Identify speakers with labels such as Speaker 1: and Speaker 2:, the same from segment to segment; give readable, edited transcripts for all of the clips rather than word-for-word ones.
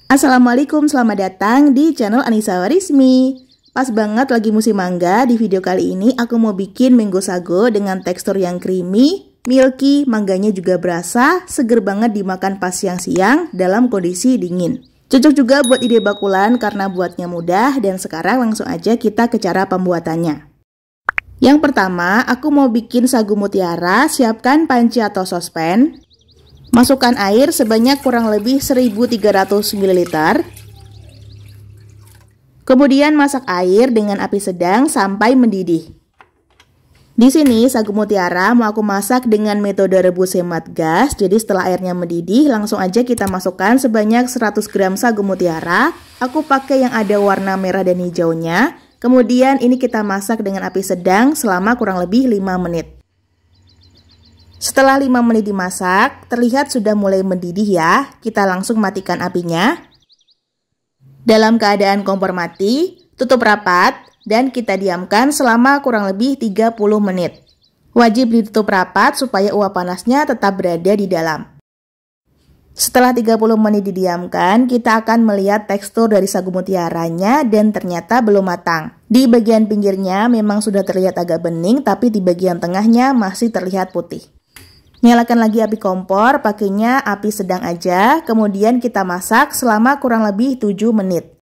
Speaker 1: Assalamualaikum, selamat datang di channel Anissa Warismi. Pas banget lagi musim mangga, di video kali ini aku mau bikin mango sago dengan tekstur yang creamy, milky, mangganya juga berasa, seger banget dimakan pas siang-siang dalam kondisi dingin. Cocok juga buat ide bakulan karena buatnya mudah dan sekarang langsung aja kita ke cara pembuatannya. Yang pertama, aku mau bikin sagu mutiara, siapkan panci atau sospen. Masukkan air sebanyak kurang lebih 1300 ml. Kemudian masak air dengan api sedang sampai mendidih. Di sini sagu mutiara mau aku masak dengan metode rebus hemat gas. Jadi setelah airnya mendidih, langsung aja kita masukkan sebanyak 100 gram sagu mutiara. Aku pakai yang ada warna merah dan hijaunya. Kemudian ini kita masak dengan api sedang selama kurang lebih 5 menit. Setelah 5 menit dimasak, terlihat sudah mulai mendidih ya. Kita langsung matikan apinya. Dalam keadaan kompor mati, tutup rapat dan kita diamkan selama kurang lebih 30 menit. Wajib ditutup rapat supaya uap panasnya tetap berada di dalam. Setelah 30 menit didiamkan, kita akan melihat tekstur dari sagu mutiaranya dan ternyata belum matang. Di bagian pinggirnya memang sudah terlihat agak bening, tapi di bagian tengahnya masih terlihat putih. Nyalakan lagi api kompor, pakainya api sedang aja, kemudian kita masak selama kurang lebih 7 menit.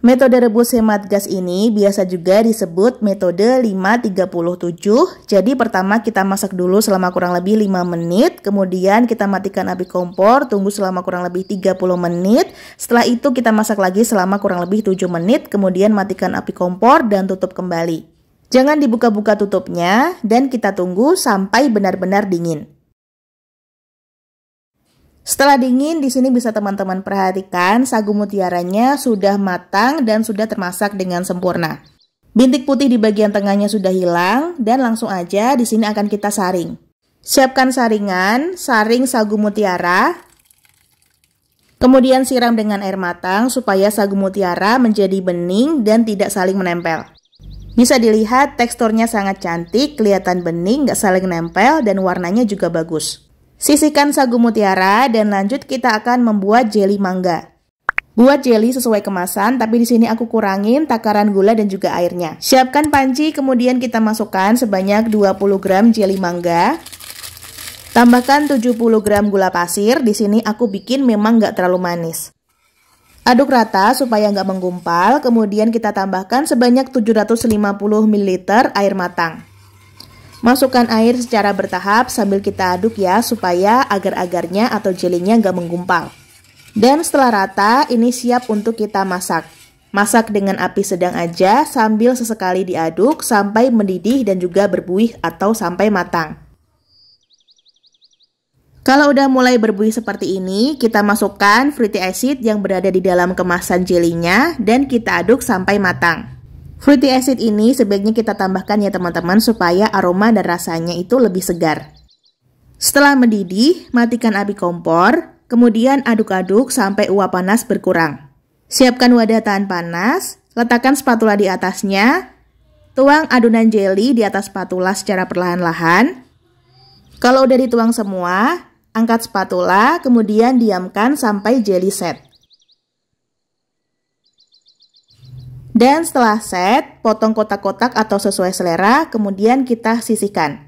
Speaker 1: Metode rebus hemat gas ini biasa juga disebut metode 5-37. Jadi pertama kita masak dulu selama kurang lebih 5 menit, kemudian kita matikan api kompor, tunggu selama kurang lebih 30 menit. Setelah itu kita masak lagi selama kurang lebih 7 menit, kemudian matikan api kompor dan tutup kembali. Jangan dibuka-buka tutupnya dan kita tunggu sampai benar-benar dingin. Setelah dingin, di sini bisa teman-teman perhatikan sagu mutiaranya sudah matang dan sudah termasak dengan sempurna. Bintik putih di bagian tengahnya sudah hilang dan langsung aja di sini akan kita saring. Siapkan saringan, saring sagu mutiara. Kemudian siram dengan air matang supaya sagu mutiara menjadi bening dan tidak saling menempel. Bisa dilihat teksturnya sangat cantik, kelihatan bening, gak saling nempel, dan warnanya juga bagus. Sisihkan sagu mutiara dan lanjut kita akan membuat jelly mangga. Buat jelly sesuai kemasan, tapi di sini aku kurangin takaran gula dan juga airnya. Siapkan panci, kemudian kita masukkan sebanyak 20 gram jelly mangga. Tambahkan 70 gram gula pasir, di sini aku bikin memang gak terlalu manis. Aduk rata supaya nggak menggumpal, kemudian kita tambahkan sebanyak 750 ml air matang. Masukkan air secara bertahap sambil kita aduk ya, supaya agar-agarnya atau jelinya nggak menggumpal. Dan setelah rata, ini siap untuk kita masak. Masak dengan api sedang aja sambil sesekali diaduk sampai mendidih dan juga berbuih atau sampai matang. Kalau udah mulai berbuih seperti ini, kita masukkan fruity acid yang berada di dalam kemasan jelinya dan kita aduk sampai matang. Fruity acid ini sebaiknya kita tambahkan ya teman-teman supaya aroma dan rasanya itu lebih segar. Setelah mendidih, matikan api kompor, kemudian aduk-aduk sampai uap panas berkurang. Siapkan wadah tahan panas, letakkan spatula di atasnya, tuang adonan jelly di atas spatula secara perlahan-lahan. Kalau udah dituang semua, angkat spatula, kemudian diamkan sampai jelly set. Dan setelah set, potong kotak-kotak atau sesuai selera, kemudian kita sisihkan.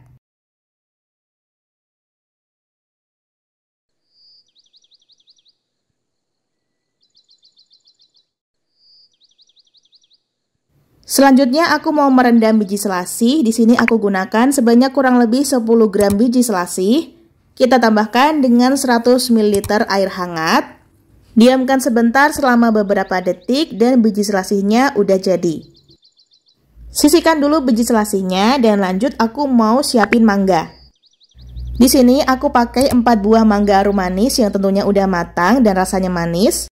Speaker 1: Selanjutnya aku mau merendam biji selasih. Di sini aku gunakan sebanyak kurang lebih 10 gram biji selasih. Kita tambahkan dengan 100 ml air hangat. Diamkan sebentar selama beberapa detik dan biji selasihnya udah jadi. Sisihkan dulu biji selasihnya dan lanjut aku mau siapin mangga. Di sini aku pakai 4 buah mangga arum manis yang tentunya udah matang dan rasanya manis.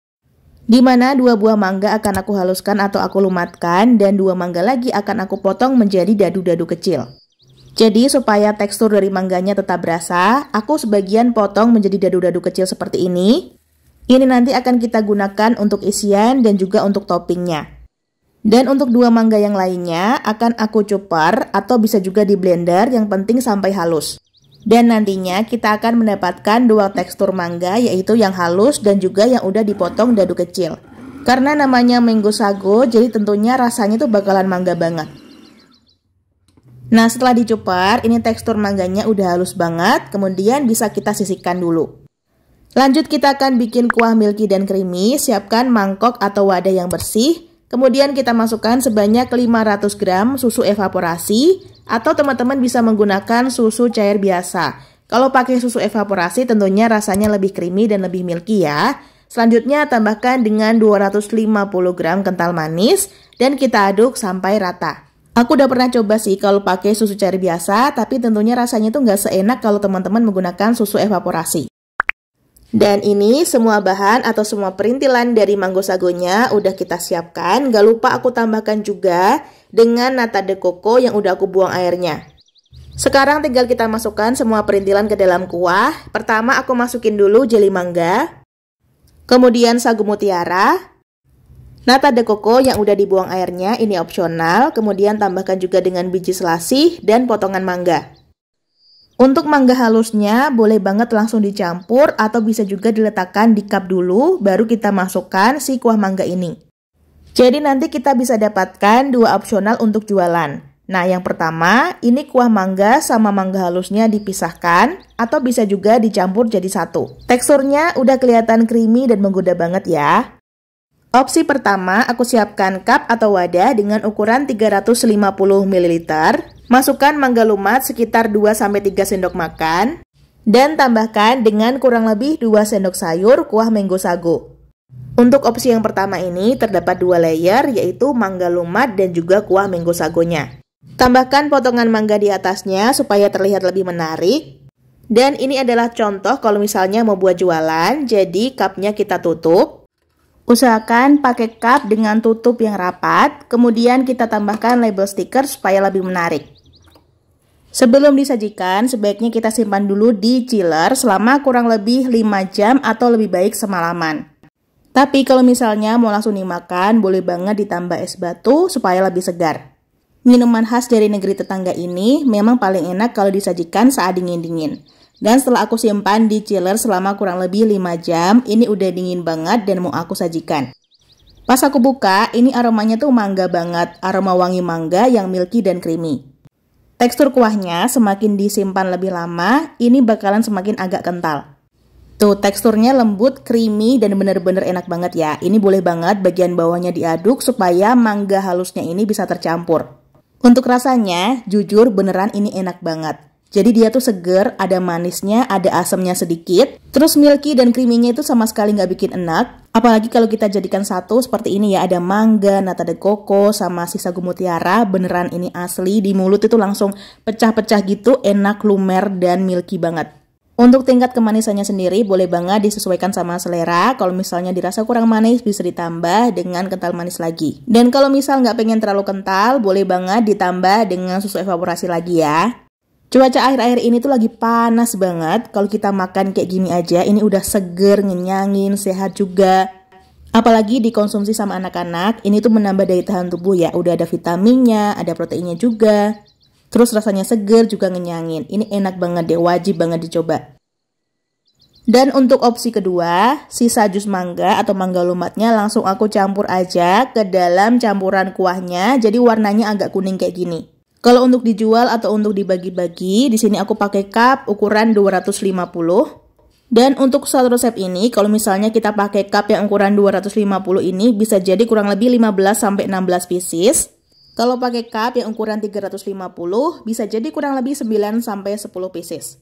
Speaker 1: Dimana 2 buah mangga akan aku haluskan atau aku lumatkan dan 2 mangga lagi akan aku potong menjadi dadu-dadu kecil. Jadi supaya tekstur dari mangganya tetap berasa, aku sebagian potong menjadi dadu-dadu kecil seperti ini. Ini nanti akan kita gunakan untuk isian dan juga untuk toppingnya. Dan untuk 2 mangga yang lainnya akan aku chopper atau bisa juga di blender, yang penting sampai halus. Dan nantinya kita akan mendapatkan dua tekstur mangga, yaitu yang halus dan juga yang udah dipotong dadu kecil. Karena namanya mango sago, jadi tentunya rasanya tuh bakalan mangga banget. Nah, setelah dicupar, ini tekstur mangganya udah halus banget, kemudian bisa kita sisihkan dulu. Lanjut kita akan bikin kuah milky dan creamy. Siapkan mangkok atau wadah yang bersih. Kemudian kita masukkan sebanyak 500 gram susu evaporasi, atau teman-teman bisa menggunakan susu cair biasa. Kalau pakai susu evaporasi tentunya rasanya lebih creamy dan lebih milky ya. Selanjutnya tambahkan dengan 250 gram kental manis dan kita aduk sampai rata. Aku udah pernah coba sih kalau pakai susu cair biasa, tapi tentunya rasanya tuh nggak seenak kalau teman-teman menggunakan susu evaporasi. Dan ini semua bahan atau semua perintilan dari mango sagonya udah kita siapkan. Gak lupa aku tambahkan juga dengan nata de coco yang udah aku buang airnya. Sekarang tinggal kita masukkan semua perintilan ke dalam kuah. Pertama aku masukin dulu jeli mangga, kemudian sagu mutiara, nata de coco yang udah dibuang airnya, ini opsional. Kemudian tambahkan juga dengan biji selasih dan potongan mangga. Untuk mangga halusnya boleh banget langsung dicampur atau bisa juga diletakkan di cup dulu baru kita masukkan si kuah mangga ini. Jadi nanti kita bisa dapatkan dua opsional untuk jualan. Nah, yang pertama ini kuah mangga sama mangga halusnya dipisahkan atau bisa juga dicampur jadi satu. Teksturnya udah kelihatan creamy dan menggoda banget ya. Opsi pertama aku siapkan cup atau wadah dengan ukuran 350 ml. Masukkan mangga lumat sekitar 2-3 sendok makan dan tambahkan dengan kurang lebih 2 sendok sayur kuah mango sago. Untuk opsi yang pertama ini terdapat 2 layer, yaitu mangga lumat dan juga kuah mango sagonya. Tambahkan potongan mangga di atasnya supaya terlihat lebih menarik. Dan ini adalah contoh kalau misalnya mau buat jualan, jadi cupnya kita tutup. Usahakan pakai cup dengan tutup yang rapat, kemudian kita tambahkan label stiker supaya lebih menarik. Sebelum disajikan, sebaiknya kita simpan dulu di chiller selama kurang lebih 5 jam atau lebih baik semalaman. Tapi kalau misalnya mau langsung dimakan, boleh banget ditambah es batu supaya lebih segar. Minuman khas dari negeri tetangga ini memang paling enak kalau disajikan saat dingin-dingin. Dan setelah aku simpan di chiller selama kurang lebih 5 jam, ini udah dingin banget dan mau aku sajikan. Pas aku buka, ini aromanya tuh mangga banget, aroma wangi mangga yang milky dan creamy. Tekstur kuahnya semakin disimpan lebih lama, ini bakalan semakin agak kental. Tuh, teksturnya lembut, creamy, dan bener-bener enak banget ya. Ini boleh banget bagian bawahnya diaduk supaya mangga halusnya ini bisa tercampur. Untuk rasanya, jujur beneran ini enak banget. Jadi dia tuh seger, ada manisnya, ada asamnya sedikit. Terus milky dan creamy-nya itu sama sekali nggak bikin enak. Apalagi kalau kita jadikan satu seperti ini ya, ada mangga, nata de coco, sama si sagu mutiara. Beneran ini asli, di mulut itu langsung pecah-pecah gitu, enak, lumer, dan milky banget. Untuk tingkat kemanisannya sendiri boleh banget disesuaikan sama selera. Kalau misalnya dirasa kurang manis bisa ditambah dengan kental manis lagi. Dan kalau misal nggak pengen terlalu kental, boleh banget ditambah dengan susu evaporasi lagi ya. Cuaca akhir-akhir ini tuh lagi panas banget. Kalau kita makan kayak gini aja, ini udah seger, ngenyangin, sehat juga. Apalagi dikonsumsi sama anak-anak, ini tuh menambah daya tahan tubuh ya. Udah ada vitaminnya, ada proteinnya juga. Terus rasanya seger juga ngenyangin. Ini enak banget deh, wajib banget dicoba. Dan untuk opsi kedua, sisa jus mangga atau mangga lumatnya langsung aku campur aja ke dalam campuran kuahnya. Jadi warnanya agak kuning kayak gini. Kalau untuk dijual atau untuk dibagi-bagi, di sini aku pakai cup ukuran 250. Dan untuk satu resep ini, kalau misalnya kita pakai cup yang ukuran 250 ini, bisa jadi kurang lebih 15-16 pieces. Kalau pakai cup yang ukuran 350, bisa jadi kurang lebih 9-10 pieces.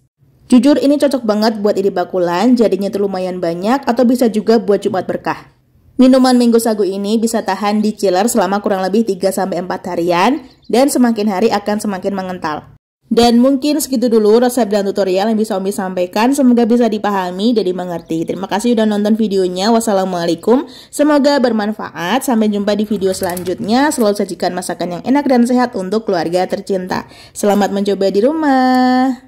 Speaker 1: Jujur ini cocok banget buat ide bakulan, jadinya tuh lumayan banyak, atau bisa juga buat Jumat berkah. Minuman mango sago ini bisa tahan di chiller selama kurang lebih 3-4 harian dan semakin hari akan semakin mengental. Dan mungkin segitu dulu resep dan tutorial yang bisa Umi sampaikan, semoga bisa dipahami dan dimengerti. Terima kasih udah nonton videonya. Wassalamualaikum, semoga bermanfaat. Sampai jumpa di video selanjutnya. Selalu sajikan masakan yang enak dan sehat untuk keluarga tercinta. Selamat mencoba di rumah.